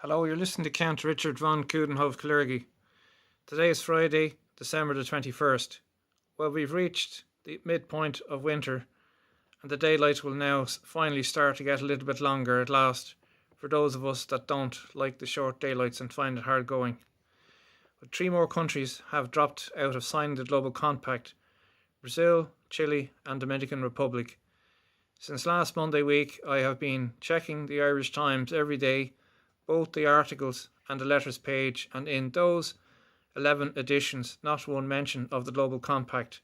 Hello, you're listening to Count Richard Von Coudenhove kalergi. Today is Friday, December the 21st. Well, we've reached the midpoint of winter and the daylight will now finally start to get a little bit longer at last for those of us that don't like the short daylights and find it hard going. But three more countries have dropped out of signing the Global Compact: Brazil, Chile and Dominican Republic. Since last Monday week, I have been checking the Irish Times every day, both the articles and the letters page, and in those 11 editions, not one mention of the Global Compact,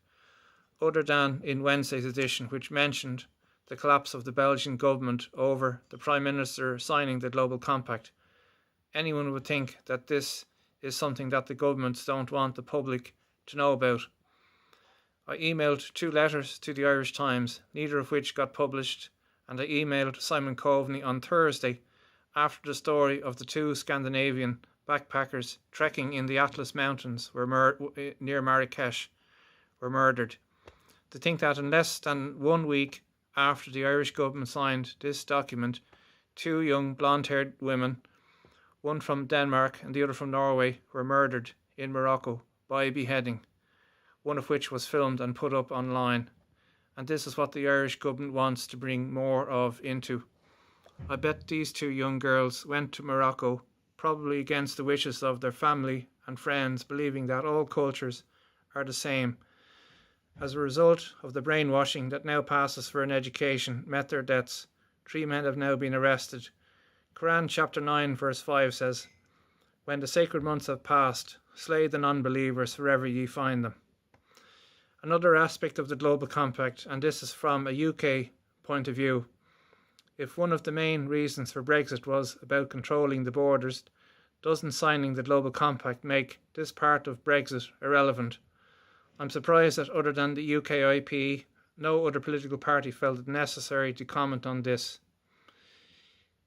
other than in Wednesday's edition, which mentioned the collapse of the Belgian government over the Prime Minister signing the Global Compact. Anyone would think that this is something that the governments don't want the public to know about. I emailed two letters to the Irish Times, neither of which got published, and I emailed Simon Coveney on Thursday after the story of the two Scandinavian backpackers trekking in the Atlas Mountains near Marrakesh were murdered. To think that in less than 1 week after the Irish government signed this document, two young blonde-haired women, one from Denmark and the other from Norway, were murdered in Morocco by beheading, one of which was filmed and put up online. And this is what the Irish government wants to bring more of into. I bet these two young girls went to Morocco, probably against the wishes of their family and friends, believing that all cultures are the same. As a result of the brainwashing that now passes for an education met their deaths. 3 men have now been arrested. Quran chapter 9 verse 5 says, "When the sacred months have passed, slay the non-believers wherever ye find them." Another aspect of the Global Compact, and this is from a UK point of view. If one of the main reasons for Brexit was about controlling the borders, doesn't signing the Global Compact make this part of Brexit irrelevant? I'm surprised that other than the UKIP, no other political party felt it necessary to comment on this.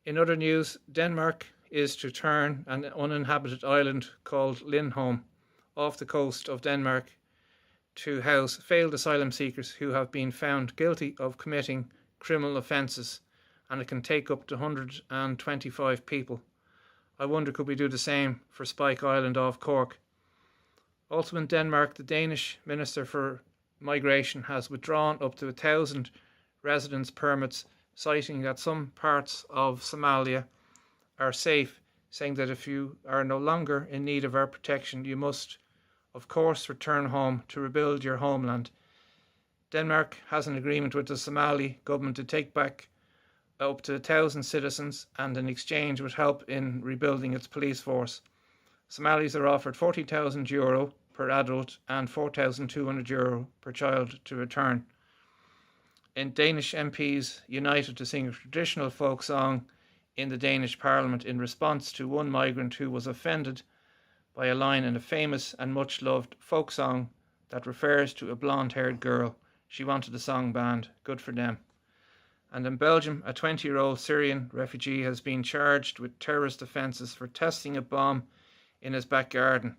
In other news, Denmark is to turn an uninhabited island called Lindholm off the coast of Denmark to house failed asylum seekers who have been found guilty of committing criminal offences, and it can take up to 125 people. I wonder, could we do the same for Spike Island off Cork? Also in Denmark, the Danish Minister for Migration has withdrawn up to 1,000 residence permits, citing that some parts of Somalia are safe, saying that if you are no longer in need of our protection, you must, of course, return home to rebuild your homeland. Denmark has an agreement with the Somali government to take back up to 1,000 citizens, and in exchange would help in rebuilding its police force. Somalis are offered €40,000 per adult and €4,200 per child to return. And Danish MPs united to sing a traditional folk song in the Danish Parliament in response to one migrant who was offended by a line in a famous and much loved folk song that refers to a blonde-haired girl. She wanted the song banned. Good for them. And in Belgium, a 20-year-old Syrian refugee has been charged with terrorist offences for testing a bomb in his back garden.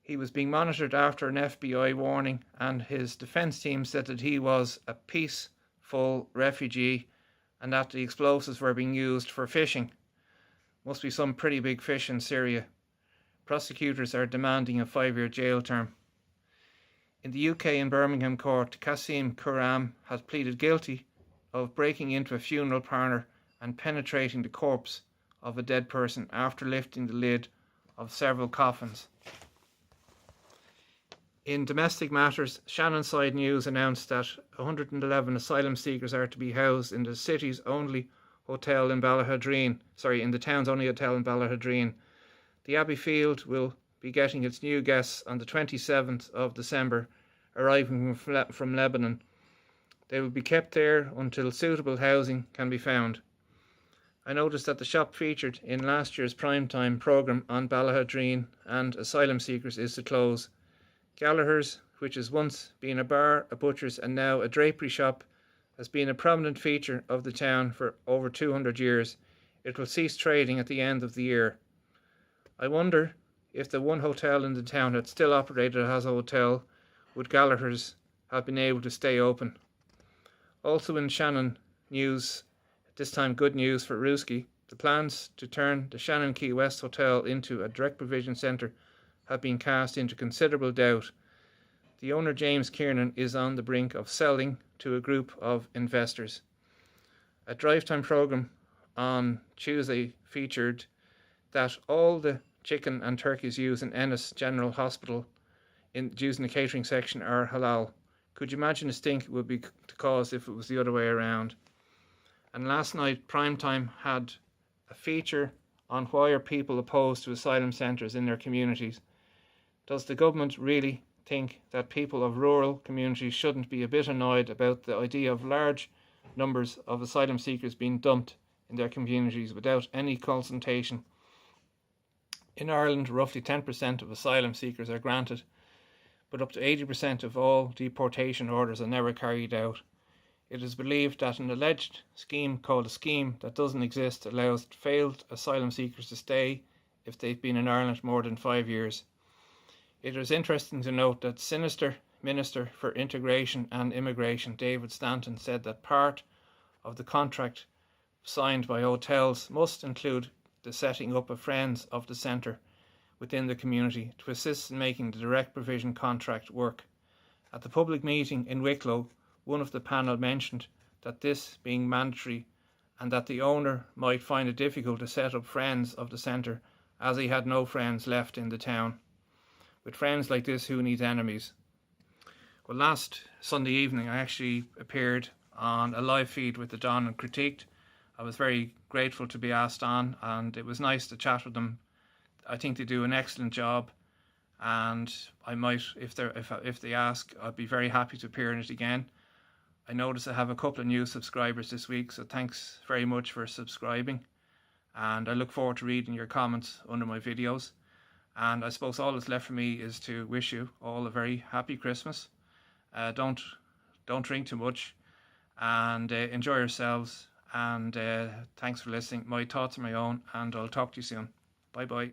He was being monitored after an FBI warning, and his defence team said that he was a peaceful refugee and that the explosives were being used for fishing. Must be some pretty big fish in Syria. Prosecutors are demanding a 5-year jail term. In the UK, in Birmingham court, Kasim Kuram has pleaded guilty of breaking into a funeral parlour and penetrating the corpse of a dead person after lifting the lid of several coffins. In domestic matters, Shannonside News announced that 111 asylum seekers are to be housed in the city's only hotel in Ballahadreen. In the town's only hotel in Ballahadreen. The Abbey Field will be getting its new guests on the 27th of December, arriving from Lebanon. They will be kept there until suitable housing can be found. I noticed that the shop featured in last year's primetime programme on Ballahadreen and asylum seekers is to close. Gallagher's, which has once been a bar, a butcher's and now a drapery shop, has been a prominent feature of the town for over 200 years. It will cease trading at the end of the year. I wonder if the one hotel in the town had still operated as a hotel, would Gallagher's have been able to stay open? Also in Shannon news, this time good news for Ruski, The plans to turn the Shannon Key West Hotel into a direct provision centre have been cast into considerable doubt. The owner, James Kiernan, is on the brink of selling to a group of investors. A drive time programme on Tuesday featured that all the chicken and turkeys used in Ennis General Hospital used in the catering section are halal. Could you imagine the stink it would be to cause if it was the other way around? And last night, Primetime had a feature on why are people opposed to asylum centres in their communities. Does the government really think that people of rural communities shouldn't be a bit annoyed about the idea of large numbers of asylum seekers being dumped in their communities without any consultation? In Ireland, roughly 10% of asylum seekers are granted, but up to 80% of all deportation orders are never carried out. It is believed that an alleged scheme called a scheme that doesn't exist allows failed asylum seekers to stay if they've been in Ireland more than 5 years. It is interesting to note that Sinister Minister for Integration and Immigration David Stanton said that part of the contract signed by hotels must include the setting up of friends of the centre within the community to assist in making the direct provision contract work. At the public meeting in Wicklow, one of the panel mentioned that this being mandatory and that the owner might find it difficult to set up friends of the centre as he had no friends left in the town. With friends like this, who needs enemies? Well, last Sunday evening I actually appeared on a live feed with the Don and critiqued. I was very grateful to be asked on, and it was nice to chat with them. I think they do an excellent job, and I might, if they ask, I'd be very happy to appear in it again. I noticed I have a couple of new subscribers this week, so thanks very much for subscribing, and I look forward to reading your comments under my videos. And I suppose all that's left for me is to wish you all a very happy Christmas. Don't drink too much, and enjoy yourselves. And thanks for listening. My thoughts are my own, and I'll talk to you soon. Bye bye.